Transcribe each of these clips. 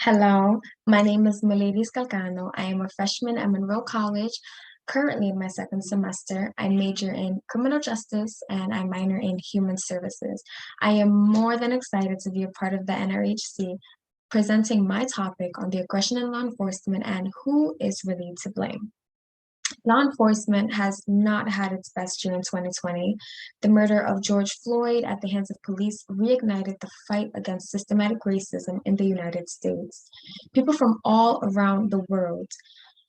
Hello, my name is Mileiris Calcano. I am a freshman at Monroe College, currently in my second semester. I major in criminal justice and I minor in human services. I am more than excited to be a part of the NRHC, presenting my topic on the aggression in law enforcement and who is really to blame. Law enforcement has not had its best year in 2020. The murder of George Floyd at the hands of police reignited the fight against systematic racism in the United States. People from all around the world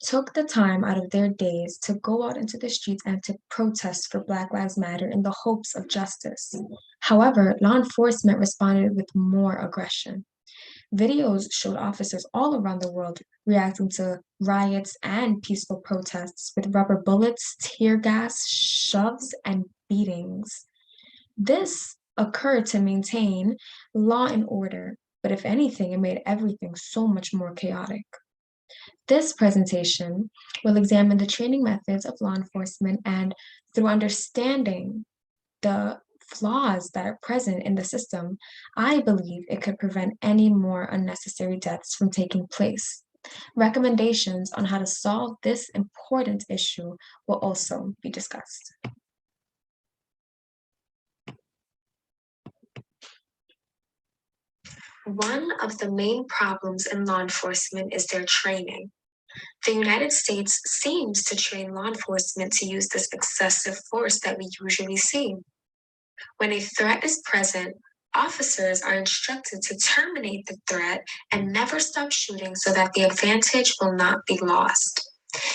took the time out of their days to go out into the streets and to protest for Black Lives Matter in the hopes of justice. However, law enforcement responded with more aggression. Videos showed officers all around the world reacting to riots and peaceful protests with rubber bullets, tear gas, shoves, and beatings. This occurred to maintain law and order, but if anything, it made everything so much more chaotic. This presentation will examine the training methods of law enforcement and through understanding the flaws that are present in the system, I believe it could prevent any more unnecessary deaths from taking place. Recommendations on how to solve this important issue will also be discussed. One of the main problems in law enforcement is their training. The United States seems to train law enforcement to use this excessive force that we usually see. When a threat is present, officers are instructed to terminate the threat and never stop shooting so that the advantage will not be lost.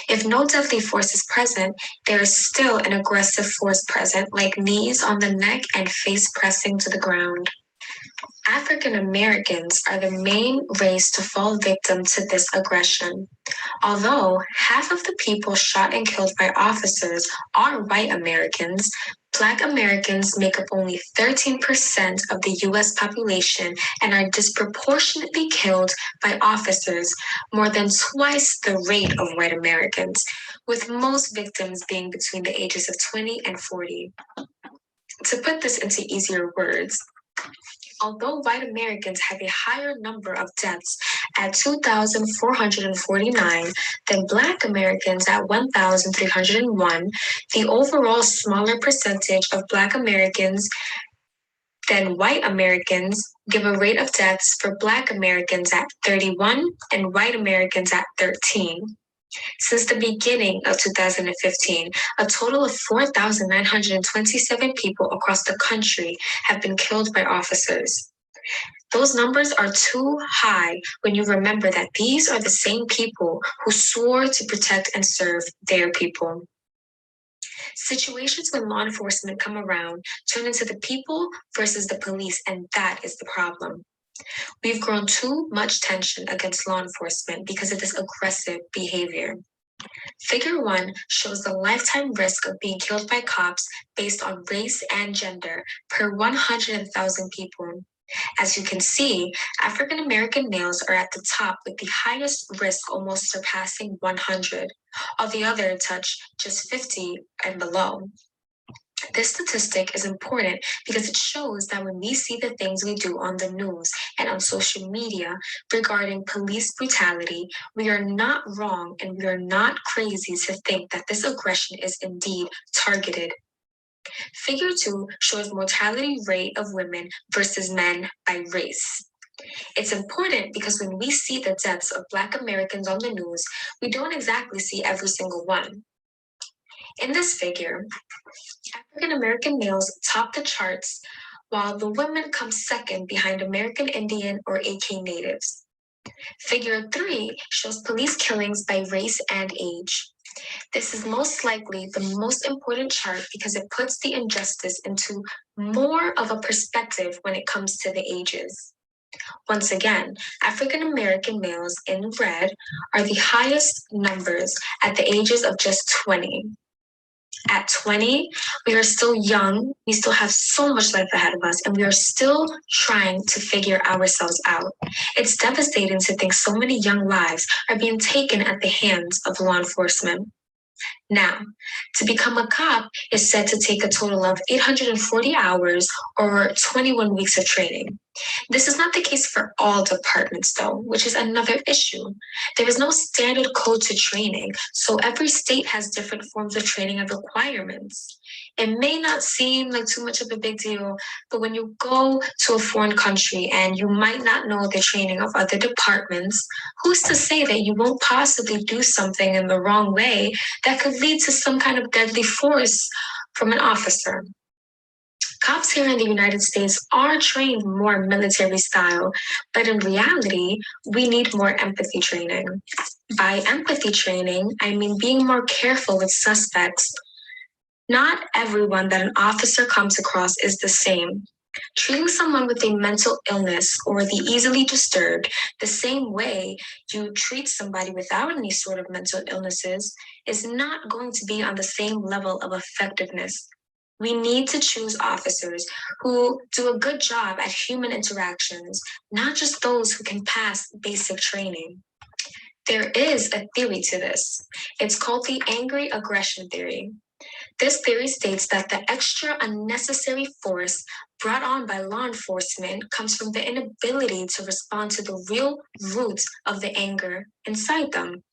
If no deadly force is present, there is still an aggressive force present, like knees on the neck and face pressing to the ground. African Americans are the main race to fall victim to this aggression. Although half of the people shot and killed by officers are white Americans, Black Americans make up only 13% of the US population and are disproportionately killed by officers, more than twice the rate of white Americans, with most victims being between the ages of 20 and 40. To put this into easier words, although white Americans have a higher number of deaths at 2,449 than Black Americans at 1,301, the overall smaller percentage of Black Americans than white Americans give a rate of deaths for Black Americans at 31 and white Americans at 13. Since the beginning of 2015, a total of 4,927 people across the country have been killed by officers. Those numbers are too high when you remember that these are the same people who swore to protect and serve their people. Situations when law enforcement come around turn into the people versus the police, and that is the problem. We've grown too much tension against law enforcement because of this aggressive behavior. Figure 1 shows the lifetime risk of being killed by cops based on race and gender per 100,000 people. As you can see, African American males are at the top with the highest risk, almost surpassing 100, while the other touch just 50 and below. This statistic is important because it shows that when we see the things we do on the news and on social media regarding police brutality, we are not wrong and we are not crazy to think that this aggression is indeed targeted. Figure 2 shows mortality rate of women versus men by race. It's important because when we see the deaths of Black Americans on the news, we don't exactly see every single one. In this figure, African American males top the charts, while the women come second behind American Indian or AK natives. Figure 3 shows police killings by race and age. This is most likely the most important chart because it puts the injustice into more of a perspective when it comes to the ages. Once again, African American males in red are the highest numbers at the ages of just 20. At 20, we are still young, we still have so much life ahead of us, and we are still trying to figure ourselves out. It's devastating to think so many young lives are being taken at the hands of law enforcement. Now, to become a cop is said to take a total of 840 hours or 21 weeks of training. This is not the case for all departments, though, which is another issue. There is no standard code to training, so every state has different forms of training and requirements. It may not seem like too much of a big deal, but when you go to a foreign country and you might not know the training of other departments, who's to say that you won't possibly do something in the wrong way that could lead to some kind of deadly force from an officer? Cops here in the United States are trained more military style, but in reality, we need more empathy training. By empathy training, I mean being more careful with suspects. Not everyone that an officer comes across is the same. Treating someone with a mental illness or the easily disturbed the same way you treat somebody without any sort of mental illnesses is not going to be on the same level of effectiveness. We need to choose officers who do a good job at human interactions, not just those who can pass basic training. There is a theory to this. It's called the angry aggression theory. This theory states that the extra unnecessary force brought on by law enforcement comes from the inability to respond to the real roots of the anger inside them.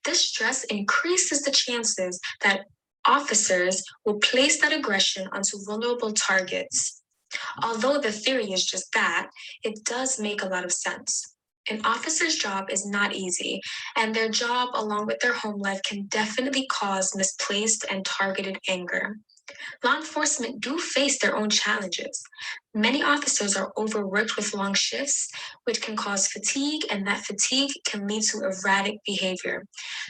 This stress increases the chances that officers will place that aggression onto vulnerable targets. Although the theory is just that, it does make a lot of sense. An officer's job is not easy, and their job, along with their home life, can definitely cause misplaced and targeted anger. Law enforcement do face their own challenges. Many officers are overworked with long shifts, which can cause fatigue, and that fatigue can lead to erratic behavior.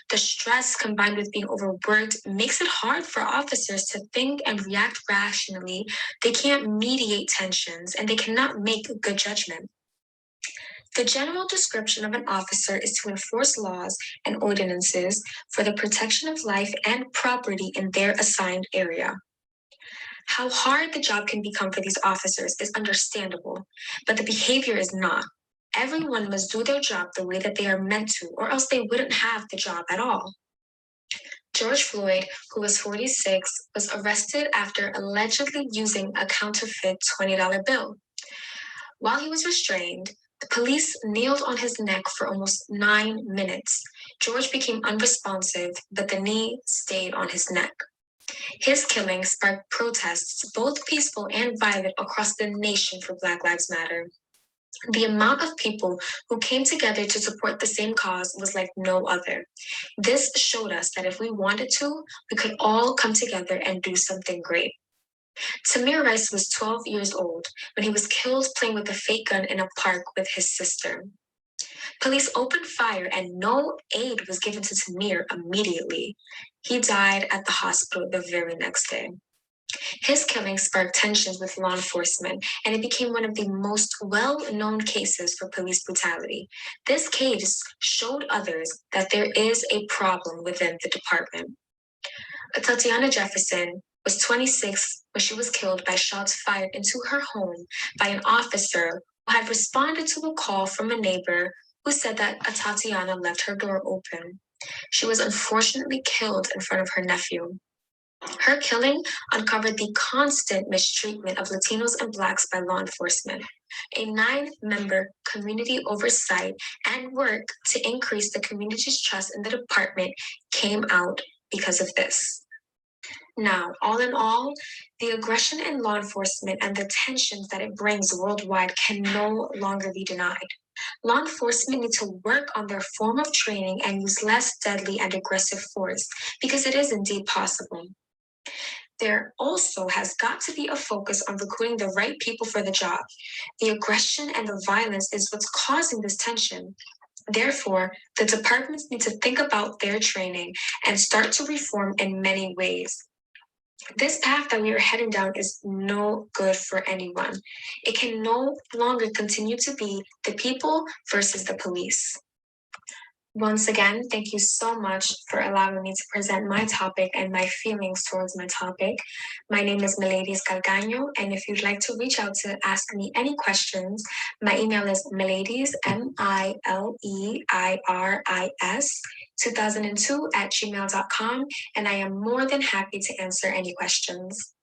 The stress combined with being overworked makes it hard for officers to think and react rationally. They can't mediate tensions, and they cannot make good judgment. The general description of an officer is to enforce laws and ordinances for the protection of life and property in their assigned area. How hard the job can become for these officers is understandable, but the behavior is not. Everyone must do their job the way that they are meant to, or else they wouldn't have the job at all. George Floyd, who was 46, was arrested after allegedly using a counterfeit $20 bill. While he was restrained, the police kneeled on his neck for almost 9 minutes. George became unresponsive, but the knee stayed on his neck. His killing sparked protests, both peaceful and violent, across the nation for Black Lives Matter. The amount of people who came together to support the same cause was like no other. This showed us that if we wanted to, we could all come together and do something great. Tamir Rice was 12 years old when he was killed playing with a fake gun in a park with his sister. Police opened fire and no aid was given to Tamir immediately. He died at the hospital the very next day. His killing sparked tensions with law enforcement, and it became one of the most well-known cases for police brutality. This case showed others that there is a problem within the department. Tatyana Jefferson was 26 when she was killed by shots fired into her home by an officer who had responded to a call from a neighbor who said that Tatyana left her door open. She was unfortunately killed in front of her nephew. Her killing uncovered the constant mistreatment of Latinos and Blacks by law enforcement. A 9-member community oversight and work to increase the community's trust in the department came out because of this. Now, all in all, the aggression in law enforcement and the tensions that it brings worldwide can no longer be denied. Law enforcement need to work on their form of training and use less deadly and aggressive force because it is indeed possible. There also has got to be a focus on recruiting the right people for the job. The aggression and the violence is what's causing this tension. Therefore, the departments need to think about their training and start to reform in many ways. This path that we are heading down is no good for anyone. It can no longer continue to be the people versus the police. Once again, thank you so much for allowing me to present my topic and my feelings towards my topic. My name is Mileiris Calcano, and if you'd like to reach out to ask me any questions, my email is Mileiris, Mileiris, 2002 at gmail.com, and I am more than happy to answer any questions.